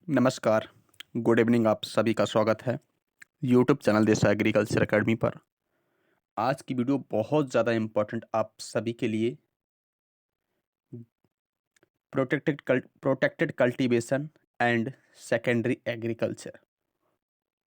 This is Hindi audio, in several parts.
नमस्कार, गुड इवनिंग। आप सभी का स्वागत है यूट्यूब चैनल देसा एग्रीकल्चर एकेडमी पर। आज की वीडियो बहुत ज़्यादा इम्पोर्टेंट आप सभी के लिए। Protected cultivation and secondary agriculture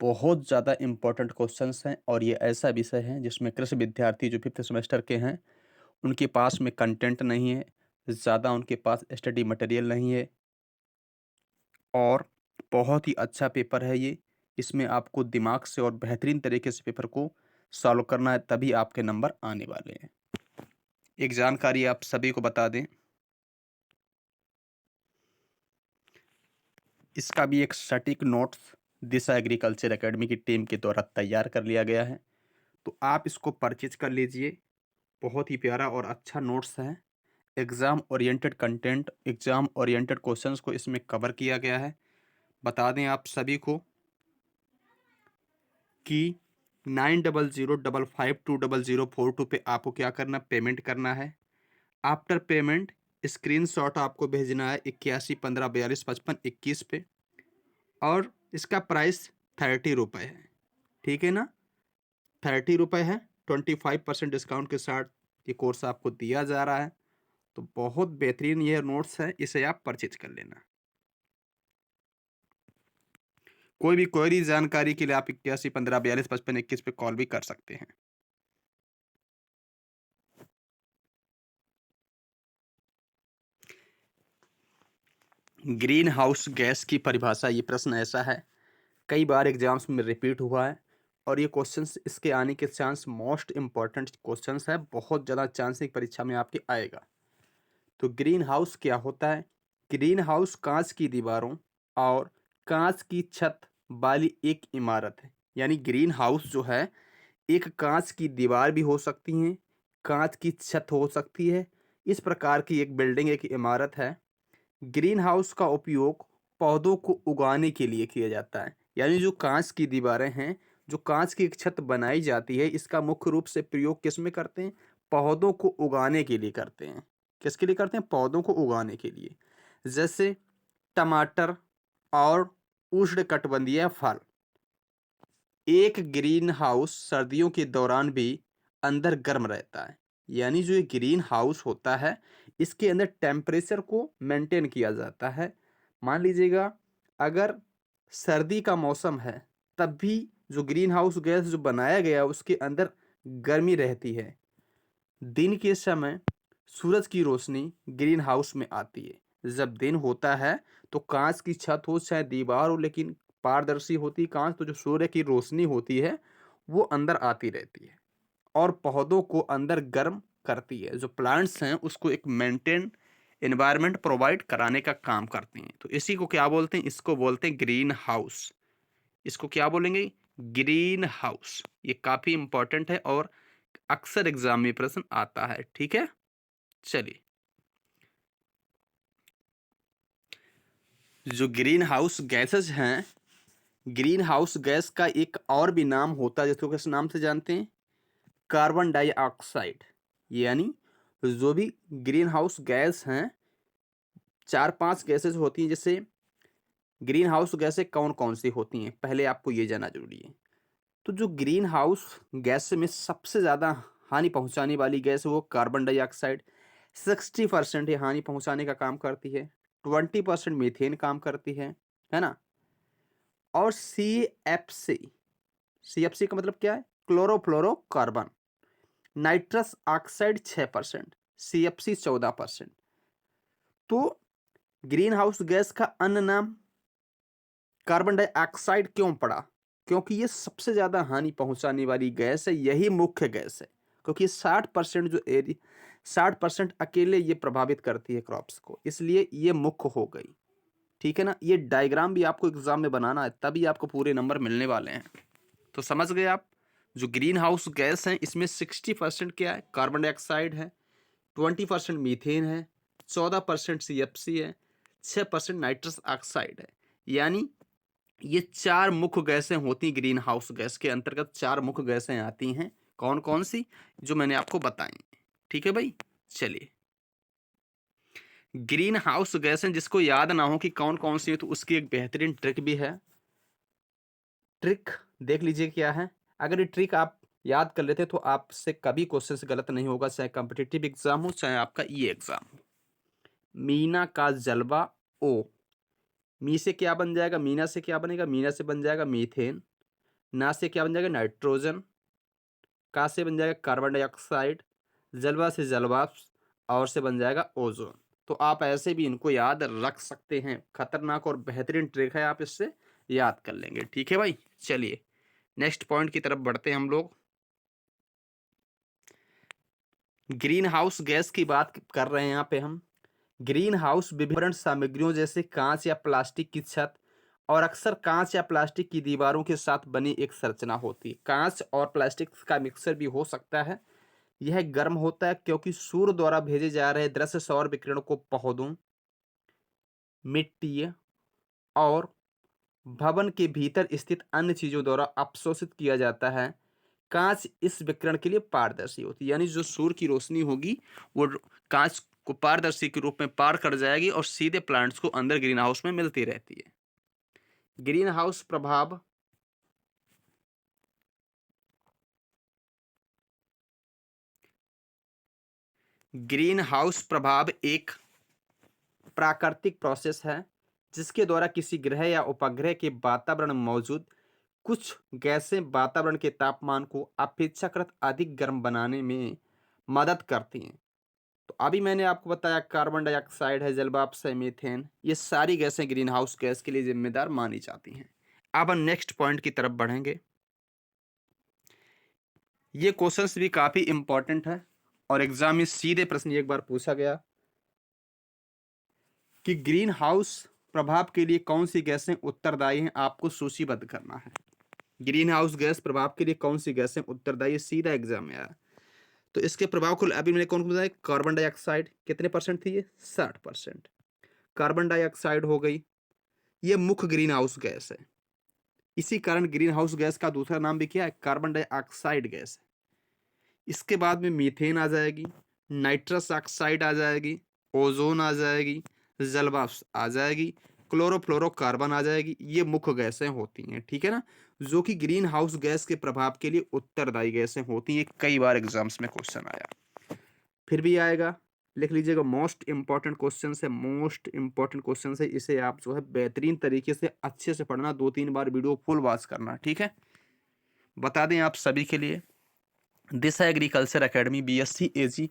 बहुत ज़्यादा इम्पोर्टेंट क्वेश्चंस हैं और ये ऐसा विषय है जिसमें कृषि विद्यार्थी जो 5th सेमेस्टर के हैं उनके पास में कंटेंट नहीं है, ज़्यादा उनके पास स्टडी मटेरियल नहीं है और बहुत ही अच्छा पेपर है ये। इसमें आपको दिमाग से और बेहतरीन तरीके से पेपर को सॉल्व करना है, तभी आपके नंबर आने वाले हैं। एक जानकारी आप सभी को बता दें, इसका भी एक सटीक नोट्स दिशा एग्रीकल्चर एकेडमी की टीम के द्वारा तैयार कर लिया गया है, तो आप इसको परचेज कर लीजिए। बहुत ही प्यारा और अच्छा नोट्स है। Exam oriented content, exam oriented questions को इसमें कवर किया गया है। बता दें आप सभी को कि 9005520042 पे आपको क्या करना, पेमेंट करना है। आफ्टर पेमेंट स्क्रीनशॉट आपको भेजना है 8115425521 पे और इसका प्राइस 30 रुपये है। ठीक है ना, 30 रुपये है। 25% डिस्काउंट के साथ ये कोर्स आपको दिया जा रहा है, तो बहुत बेहतरीन ये नोट्स है, इसे आप परचेज कर लेना। कोई भी क्वेरी जानकारी के लिए आप 8115425521 पे कॉल भी कर सकते हैं। ग्रीन हाउस गैस की परिभाषा, ये प्रश्न ऐसा है, कई बार एग्जाम्स में रिपीट हुआ है और ये क्वेश्चंस इसके आने के चांस मोस्ट इम्पॉर्टेंट क्वेश्चंस है, बहुत ज़्यादा चांस है परीक्षा में आपके आएगा। तो ग्रीन हाउस क्या होता है? ग्रीन हाउस कांच की दीवारों और कांच की छत वाली एक इमारत है। यानी ग्रीन हाउस जो है, एक कांच की दीवार भी हो सकती है, कांच की छत हो सकती है, इस प्रकार की एक बिल्डिंग, एक इमारत है। ग्रीन हाउस का उपयोग पौधों को उगाने के लिए किया जाता है। यानी जो कांच की दीवारें हैं, जो कांच की एक छत बनाई जाती है, इसका मुख्य रूप से प्रयोग किस में करते हैं? पौधों को उगाने के लिए करते हैं। किसके लिए करते हैं? पौधों को उगाने के लिए। जैसे टमाटर और उष्णकटिबंधीय फल। एक ग्रीन हाउस सर्दियों के दौरान भी अंदर गर्म रहता है। यानी जो ये ग्रीन हाउस होता है, इसके अंदर टेम्परेचर को मेंटेन किया जाता है। मान लीजिएगा, अगर सर्दी का मौसम है, तब भी जो ग्रीन हाउस गैस जो बनाया गया है, उसके अंदर गर्मी रहती है। दिन के समय सूरज की रोशनी ग्रीन हाउस में आती है। जब दिन होता है तो कांच की छत हो चाहे दीवार हो, लेकिन पारदर्शी होती कांच, तो जो सूर्य की रोशनी होती है वो अंदर आती रहती है और पौधों को अंदर गर्म करती है। जो प्लांट्स हैं उसको एक मेंटेन एनवायरनमेंट प्रोवाइड कराने का काम करती हैं। तो इसी को क्या बोलते हैं? इसको बोलते हैं ग्रीन हाउस। इसको क्या बोलेंगे? Green house. ये काफी इंपॉर्टेंट है और अक्सर एग्जाम में प्रश्न आता है। ठीक है, चलिए। जो ग्रीन हाउस गैसेस हैं, ग्रीन हाउस गैस का एक और भी नाम होता है, जिसको किस नाम से जानते हैं? Carbon dioxide. यानी जो भी ग्रीन हाउस गैस हैं, 4-5 गैसेस होती हैं। जैसे ग्रीन हाउस गैसें कौन कौन सी होती हैं, पहले आपको ये जानना जरूरी है। तो जो ग्रीन हाउस गैस में सबसे ज़्यादा हानि पहुंचाने वाली गैस है वो कार्बन डाइऑक्साइड। 60% ये हानि पहुंचाने का काम करती है। 20% मीथेन काम करती है ना। और सी एफ सी का मतलब क्या है? क्लोरोफ्लोरोकार्बन। Nitrous oxide 6%, CFC 14%। तो ग्रीन हाउस गैस का अन्य नाम कार्बन डाइऑक्साइड क्यों पड़ा? क्योंकि ये सबसे ज्यादा हानि पहुंचाने वाली गैस है, यही मुख्य गैस है। क्योंकि 60% जो एरिया, 60% अकेले ये प्रभावित करती है क्रॉप्स को, इसलिए ये मुख्य हो गई। ठीक है ना। ये डायग्राम भी आपको एग्जाम में बनाना है, तभी आपको पूरे नंबर मिलने वाले हैं। तो समझ गए आप? जो ग्रीन हाउस गैस है, इसमें 60% क्या है? कार्बन डाइऑक्साइड है, 20% मीथेन है, 14% CFC है, 6% नाइट्रस ऑक्साइड है। यानी ये 4 मुख्य गैसें होती, ग्रीन हाउस गैस के अंतर्गत 4 मुख्य गैसें आती हैं। कौन कौन सी? जो मैंने आपको बताई। ठीक है भाई, चलिए। ग्रीन हाउस गैसें जिसको याद ना हो कि कौन कौन सी है, तो उसकी एक बेहतरीन ट्रिक भी है। ट्रिक देख लीजिए क्या है। अगर ये ट्रिक आप याद कर लेते तो आपसे कभी क्वेश्चन गलत नहीं होगा, चाहे कॉम्पिटिटिव एग्जाम हो चाहे आपका ये एग्जाम हो। मीना का जलवा ओ, मी से क्या बन जाएगा, मीना से क्या बनेगा, मीना से बन जाएगा मीथेन, ना से क्या बन जाएगा नाइट्रोजन, का से बन जाएगा कार्बन डाइऑक्साइड, जलवा से जलवाष्प और से बन जाएगा ओजोन। तो आप ऐसे भी इनको याद रख सकते हैं। खतरनाक और बेहतरीन ट्रिक है, आप इससे याद कर लेंगे। ठीक है भाई, चलिए नेक्स्ट पॉइंट की तरफ बढ़ते हैं हम लोग। ग्रीन हाउस गैस की बात कर रहे हैं यहाँ पे हम। ग्रीन हाउस विभिन्न सामग्रियों जैसे कांच या प्लास्टिक की छत और अक्सर कांच या प्लास्टिक की दीवारों के साथ बनी एक संरचना होती है। कांच और प्लास्टिक का मिक्सर भी हो सकता है। यह गर्म होता है क्योंकि सूर्य द्वारा भेजे जा रहे दृश्य सौर विकिरण को पौधों, मिट्टी और भवन के भीतर स्थित अन्य चीजों द्वारा अवशोषित किया जाता है। कांच इस विकिरण के लिए पारदर्शी होती है, यानी जो सूर्य की रोशनी होगी वो कांच को पारदर्शी के रूप में पार कर जाएगी और सीधे प्लांट्स को अंदर ग्रीन हाउस में मिलती रहती है। ग्रीन हाउस प्रभाव ग्रीन हाउस प्रभाव एक प्राकृतिक प्रोसेस है जिसके द्वारा किसी ग्रह या उपग्रह के वातावरण में मौजूद कुछ गैसें वातावरण के तापमान को अपेक्षाकृत अधिक गर्म बनाने में मदद करती हैं। तो अभी मैंने आपको बताया कार्बन डाइऑक्साइड है, जलवाष्प है, मीथेन, ये सारी गैसें ग्रीन हाउस गैस के लिए जिम्मेदार मानी जाती हैं। अब हम नेक्स्ट पॉइंट की तरफ बढ़ेंगे। ये क्वेश्चंस भी काफी इंपॉर्टेंट है और एग्जाम में सीधे प्रश्न एक बार पूछा गया कि ग्रीन हाउस प्रभाव के लिए कौन सी गैसें उत्तरदायी हैं, आपको सूचीबद्ध करना है। ग्रीन हाउस गैस प्रभाव के लिए कौन सी गैसें उत्तरदायी है, सीधा एग्जाम में आया। तो इसके प्रभाव को अभी मैंने कौन बताया, कार्बन डाइऑक्साइड कितने परसेंट थी, ये 60%। कार्बन डाइऑक्साइड हो गई, ये मुख्य ग्रीन हाउस गैस है। इसी कारण ग्रीन हाउस गैस का दूसरा नाम भी क्या है, कार्बन डाइऑक्साइड गैस है। इसके बाद में मीथेन आ जाएगी, नाइट्रस ऑक्साइड आ जाएगी, ओजोन आ जाएगी, जलवाष्प आ जाएगी, क्लोरोफ्लोरोकार्बन आ जाएगी। ये मुख्य गैसें होती हैं, ठीक है ना, जो कि ग्रीन हाउस गैस के प्रभाव के लिए उत्तरदायी गैसें होती हैं। कई बार एग्जाम्स में क्वेश्चन आया, फिर भी आएगा, लिख लीजिएगा। मोस्ट इंपॉर्टेंट क्वेश्चन है, मोस्ट इंपॉर्टेंट क्वेश्चन है। इसे आप जो है बेहतरीन तरीके से अच्छे से पढ़ना, 2-3 बार वीडियो फुल वॉच करना, ठीक है। बता दें आप सभी के लिए, Disha agriculture academy BSc AG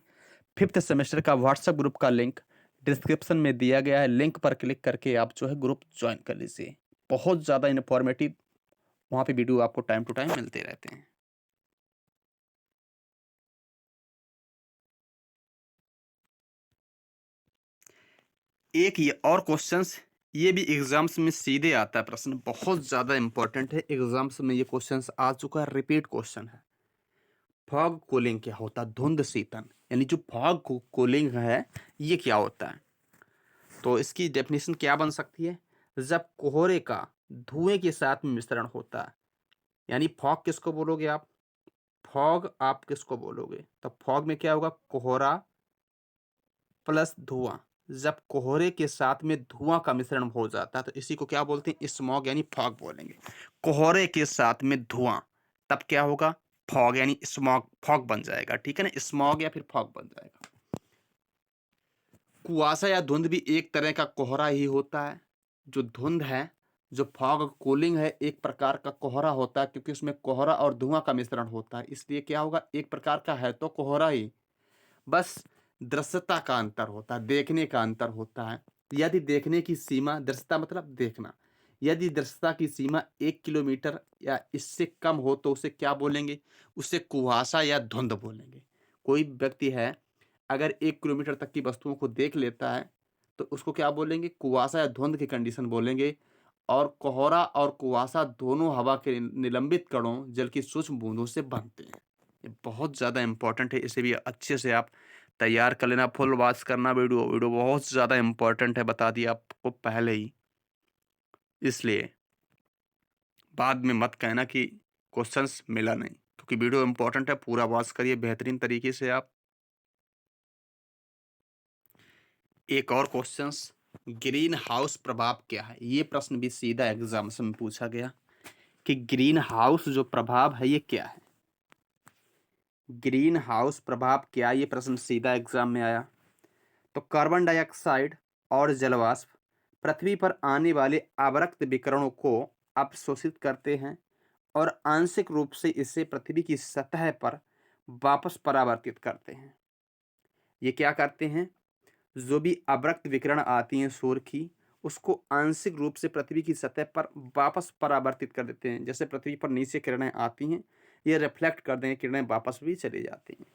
5th semester का व्हाट्सएप ग्रुप का लिंक डिस्क्रिप्शन में दिया गया है। लिंक पर क्लिक करके आप जो है ग्रुप ज्वाइन कर लीजिए। बहुत ज़्यादा इन्फॉर्मेटिव वहाँ पे वीडियो आपको टाइम टू टाइम मिलते रहते हैं। एक ये और क्वेश्चंस, ये भी एग्जाम्स में सीधे आता है प्रश्न, बहुत ज़्यादा इंपॉर्टेंट है। एग्जाम्स में ये क्वेश्चंस आ चुका है, रिपीट क्वेश्चन है। फॉग कूलिंग क्या होता है, धुंध शीतन, यानी जो फॉग कूलिंग है ये क्या होता है। तो इसकी डेफिनेशन क्या बन सकती है, जब कोहरे का धुएं के साथ मिश्रण होता है। यानी फॉग किसको बोलोगे आप, फॉग आप किसको बोलोगे, तो फॉग में क्या होगा, कोहरा प्लस धुआं। जब कोहरे के साथ में धुआं का मिश्रण हो जाता है तो इसी को क्या बोलते हैं, स्मॉग यानी फॉग बोलेंगे। कोहरे के साथ में धुआं, तब क्या होगा, फॉग यानी स्मॉग, फॉग बन जाएगा, ठीक है ना, स्मॉग या फिर फॉग बन जाएगा। कुआसा या धुंध भी एक तरह का कोहरा ही होता है। जो धुंध है, जो फॉग कूलिंग है, एक प्रकार का कोहरा होता है, क्योंकि उसमें कोहरा और धुआं का मिश्रण होता है, इसलिए क्या होगा, एक प्रकार का है तो कोहरा ही, बस दृश्यता का अंतर होता है, देखने का अंतर होता है। यदि देखने की सीमा, दृश्यता मतलब देखना, यदि दृश्यता की सीमा 1 किलोमीटर या इससे कम हो तो उसे क्या बोलेंगे, उसे कुहासा या धुंध बोलेंगे। कोई व्यक्ति है अगर 1 किलोमीटर तक की वस्तुओं को देख लेता है तो उसको क्या बोलेंगे, कुहासा या धुंध की कंडीशन बोलेंगे। और कोहरा और कुहासा दोनों हवा के निलंबित कणों जल की सूक्ष्म बूंदों से बनते हैं। ये बहुत ज़्यादा इंपॉर्टेंट है, इसे भी अच्छे से आप तैयार कर लेना, फुल वॉच करना। वीडियो वीडियो बहुत ज़्यादा इंपॉर्टेंट है, बता दिया आपको पहले ही, इसलिए बाद में मत कहना कि क्वेश्चंस मिला नहीं, क्योंकि वीडियो इंपॉर्टेंट है, पूरा वॉच करिए बेहतरीन तरीके से आप। एक और क्वेश्चंस, ग्रीन हाउस प्रभाव क्या है? ये प्रश्न भी सीधा एग्जामिनेशन में पूछा गया कि ग्रीन हाउस जो प्रभाव है ये क्या है? ग्रीन हाउस प्रभाव क्या, ये प्रश्न सीधा एग्जाम में आया। तो कार्बन डाइऑक्साइड और जलवाष्प पृथ्वी पर आने वाले आवर्त विकिरणों को अवशोषित करते हैं और आंशिक रूप से इसे पृथ्वी की सतह पर वापस परावर्तित करते हैं। ये क्या करते हैं? जो भी अवरक्त विकिरण आती हैं सूर्य की, उसको आंशिक रूप से पृथ्वी की सतह पर वापस परावर्तित कर देते हैं। जैसे पृथ्वी पर नीचे किरणें आती हैं, ये रिफ्लेक्ट कर देंगे, किरणें वापस भी चली जाती हैं।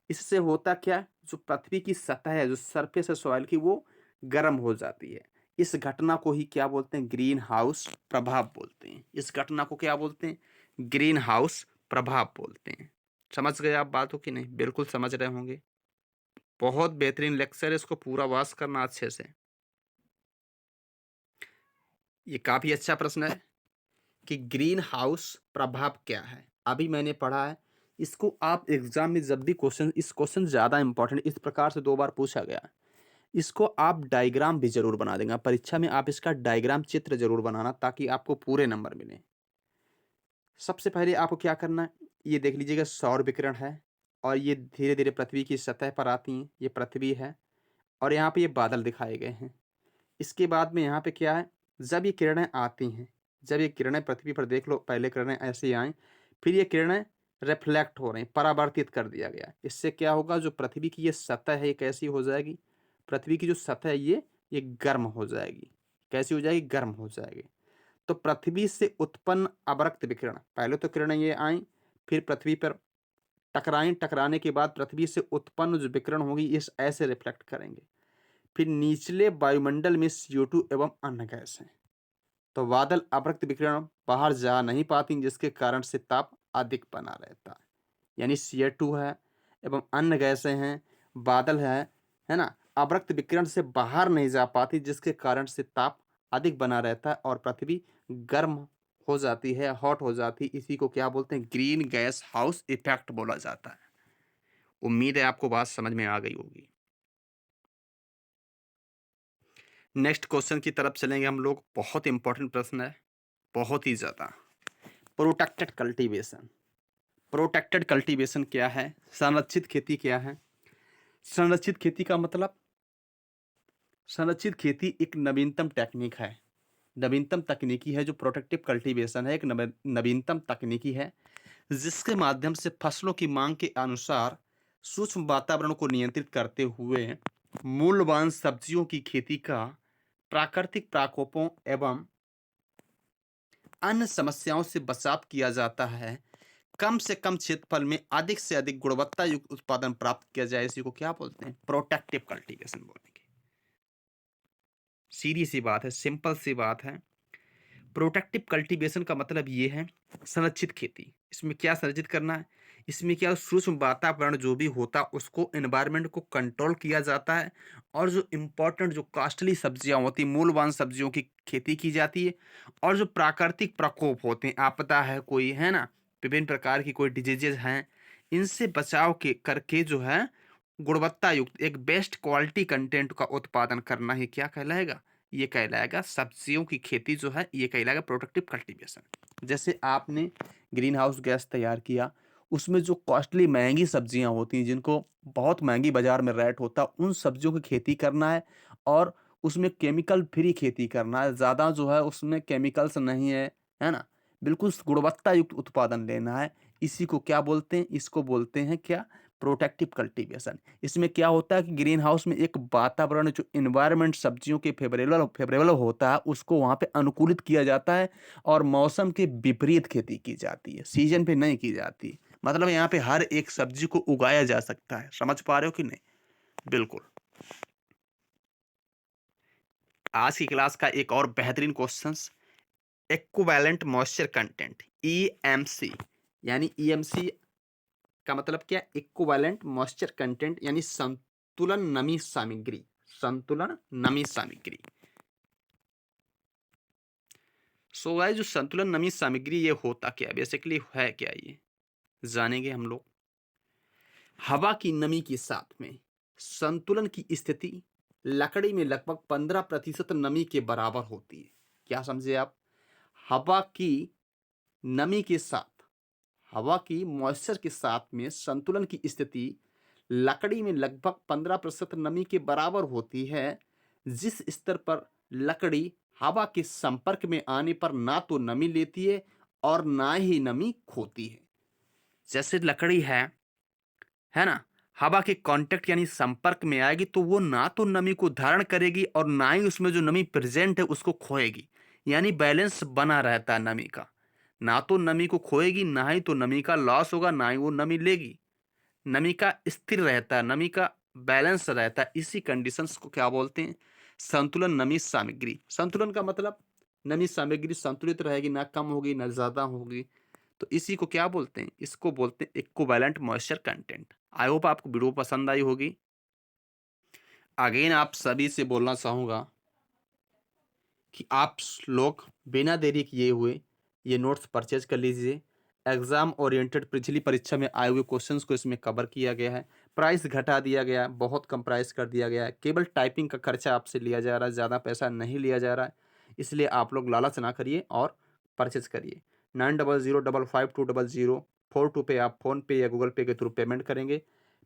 इससे होता क्या है? जो पृथ्वी की सतह है, जो सरफेस है सॉइल की, वो गर्म हो जाती है। इस घटना को ही क्या बोलते हैं? ग्रीन हाउस प्रभाव बोलते हैं। इस घटना को क्या बोलते हैं? ग्रीन हाउस प्रभाव बोलते हैं। समझ गए आप बातों की नहीं? बिल्कुल समझ रहे होंगे। बहुत बेहतरीन लेक्चर है, इसको पूरा वाच करना अच्छे से। ये काफी अच्छा प्रश्न है कि ग्रीन हाउस प्रभाव क्या है। अभी मैंने पढ़ा है, इसको आप एग्जाम में जब भी क्वेश्चन, इस क्वेश्चन ज्यादा इंपॉर्टेंट, इस प्रकार से 2 बार पूछा गया है। इसको आप डायग्राम भी जरूर बना देंगे परीक्षा में, आप इसका डायग्राम चित्र जरूर बनाना ताकि आपको पूरे नंबर मिले। सबसे पहले आपको क्या करना है, ये देख लीजिएगा सौर विकिरण है और ये धीरे धीरे पृथ्वी की सतह पर आती हैं। ये पृथ्वी है और यहाँ पे ये बादल दिखाए गए हैं। इसके बाद में यहाँ पे क्या है, जब ये किरणें आती हैं, जब ये किरणें पृथ्वी पर, देख लो पहले किरणें ऐसे ही आई, फिर ये किरणें रिफ्लेक्ट हो रही, परावर्तित कर दिया गया। इससे क्या होगा, जो पृथ्वी की ये सतह है ये कैसी हो जाएगी? पृथ्वी की जो सतह है ये गर्म हो जाएगी। कैसी हो जाएगी? गर्म हो जाएगी। तो पृथ्वी से उत्पन्न अवरक्त विकिरण, पहले तो किरणें ये आई, फिर पृथ्वी पर टकराई, टकराने के बाद पृथ्वी से उत्पन्न जो विकिरण होगी इस ऐसे रिफ्लेक्ट करेंगे। फिर निचले वायुमंडल में CO2 एवं अन्य गैस हैं। तो बादल अवरक्त विकिरण बाहर जा नहीं पाती, जिसके कारण से ताप अधिक बना रहता है। यानी CO2 है एवं अन्य गैसें हैं, बादल है ना, अवरक्त विकिरण से बाहर नहीं जा पाती, जिसके कारण से ताप अधिक बना रहता है और पृथ्वी गर्म हो जाती है, हॉट हो जाती है। इसी को क्या बोलते हैं? ग्रीन गैस हाउस इफेक्ट बोला जाता है। उम्मीद है आपको बात समझ में आ गई होगी। नेक्स्ट क्वेश्चन की तरफ चलेंगे हम लोग। बहुत इंपॉर्टेंट प्रश्न है, बहुत ही ज्यादा। Protected cultivation. प्रोटेक्टेड कल्टीवेशन क्या है? संरक्षित खेती क्या है? संरक्षित खेती का मतलब, संरक्षित खेती एक नवीनतम टेक्निक है, नवीनतम तकनीकी है। जो प्रोटेक्टिव कल्टीवेशन है एक नवीनतम तकनीकी है, जिसके माध्यम से फसलों की मांग के अनुसार सूक्ष्म वातावरण को नियंत्रित करते हुए मूल्यवान सब्जियों की खेती का प्राकृतिक प्रकोपों एवं अन्य समस्याओं से बचाव किया जाता है। कम से कम क्षेत्रफल में अधिक से अधिक गुणवत्ता युक्त उत्पादन प्राप्त किया जाए, इसी को क्या बोलते हैं? प्रोटेक्टिव कल्टीवेशन बोलेंगे। सीधी सी बात है, सिंपल सी बात है। प्रोटेक्टिव कल्टीवेशन का मतलब ये है संरक्षित खेती। इसमें क्या संरक्षित करना है? इसमें क्या, सूक्ष्म वातावरण जो भी होता है उसको, एनवायरनमेंट को कंट्रोल किया जाता है और जो इम्पोर्टेंट, जो कॉस्टली सब्जियां होती, मूल्यवान सब्जियों की खेती की जाती है। और जो प्राकृतिक प्रकोप होते हैं, आपदा है कोई, है ना, विभिन्न प्रकार की कोई डिजीजेज हैं, इनसे बचाव के करके जो है गुणवत्ता युक्त एक बेस्ट क्वालिटी कंटेंट का उत्पादन करना ही क्या कहलाएगा? ये कहलाएगा सब्जियों की खेती, जो है ये कहलाएगा प्रोटेक्टिव कल्टीवेशन। जैसे आपने ग्रीन हाउस गैस तैयार किया, उसमें जो कॉस्टली महंगी सब्जियां होती हैं, जिनको बहुत महंगी बाजार में रेट होता है, उन सब्जियों की खेती करना है और उसमें केमिकल फ्री खेती करना है। ज़्यादा जो है उसमें केमिकल्स नहीं है ना, बिल्कुल गुणवत्ता युक्त उत्पादन लेना है। इसी को क्या बोलते हैं? इसको बोलते हैं क्या? Protective cultivation. इसमें क्या होता है कि ग्रीन हाउस में एक वातावरण, जो इन्वायरमेंट सब्जियों के फेवरेबल फेवरेबल होता है, उसको वहाँ पे अनुकूलित किया जाता है और मौसम के विपरीत खेती की जाती है, सीजन पे नहीं की जाती। मतलब यहाँ पे हर एक सब्जी को उगाया जा सकता है। समझ पा रहे हो कि नहीं? बिल्कुल। आज की क्लास का एक और बेहतरीन question, equivalent moisture content, EMC। यानी EMC का मतलब क्या? इक्विवेलेंट मॉइस्चर कंटेंट, यानी संतुलन नमी सामग्री। संतुलन नमी सामग्री। सो गाइस, जो संतुलन नमी सामग्री ये होता क्या है, बेसिकली है क्या, ये जानेंगे हम लोग। हवा की नमी के साथ में संतुलन की स्थिति लकड़ी में लगभग 15% नमी के बराबर होती है। क्या समझे आप? हवा की नमी के साथ, हवा की मॉइस्चर के साथ में संतुलन की स्थिति लकड़ी में लगभग 15% नमी के बराबर होती है, जिस स्तर पर लकड़ी हवा के संपर्क में आने पर ना तो नमी लेती है और ना ही नमी खोती है। जैसे लकड़ी है ना? हवा के कांटेक्ट यानी संपर्क में आएगी तो वो ना तो नमी को धारण करेगी और ना ही उसमें जो नमी प्रेजेंट है उसको खोएगी। यानी बैलेंस बना रहता है नमी का। ना तो नमी को खोएगी, ना ही तो नमी का लॉस होगा, ना ही वो नमी लेगी। नमी का स्थिर रहता है, नमी का बैलेंस रहता है। इसी कंडीशंस को क्या बोलते हैं? संतुलन नमी सामग्री। संतुलन का मतलब नमी सामग्री संतुलित रहेगी, ना कम होगी ना ज्यादा होगी। तो इसी को क्या बोलते हैं? इसको बोलते हैं equivalent moisture content. I hope आपको वीडियो पसंद आई होगी। अगेन आप सभी से बोलना चाहूंगा कि आप लोग बिना देरी किए हुए ये नोट्स परचेज कर लीजिए। एग्जाम ओरिएंटेड पिछली परीक्षा में आए हुए क्वेश्चंस को इसमें कवर किया गया है। प्राइस घटा दिया गया है, बहुत कम प्राइस कर दिया गया है। केवल टाइपिंग का खर्चा आपसे लिया जा रहा है, ज़्यादा पैसा नहीं लिया जा रहा है। इसलिए आप लोग लालच ना करिए और परचेज करिए। 9005520042 पे आप फ़ोन पे या गूगल पे के थ्रू पेमेंट करेंगे।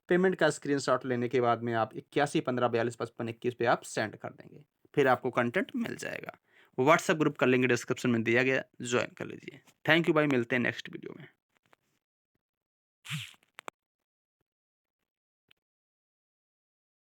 पेमेंट का स्क्रीनशॉट लेने के बाद में आप 8115425521 पे आप सेंड कर देंगे। फिर आपको कंटेंट मिल जाएगा। व्हाट्सएप ग्रुप का लिंक डिस्क्रिप्शन में दिया गया, ज्वाइन कर लीजिए। थैंक यू भाई, मिलते हैं नेक्स्ट वीडियो में।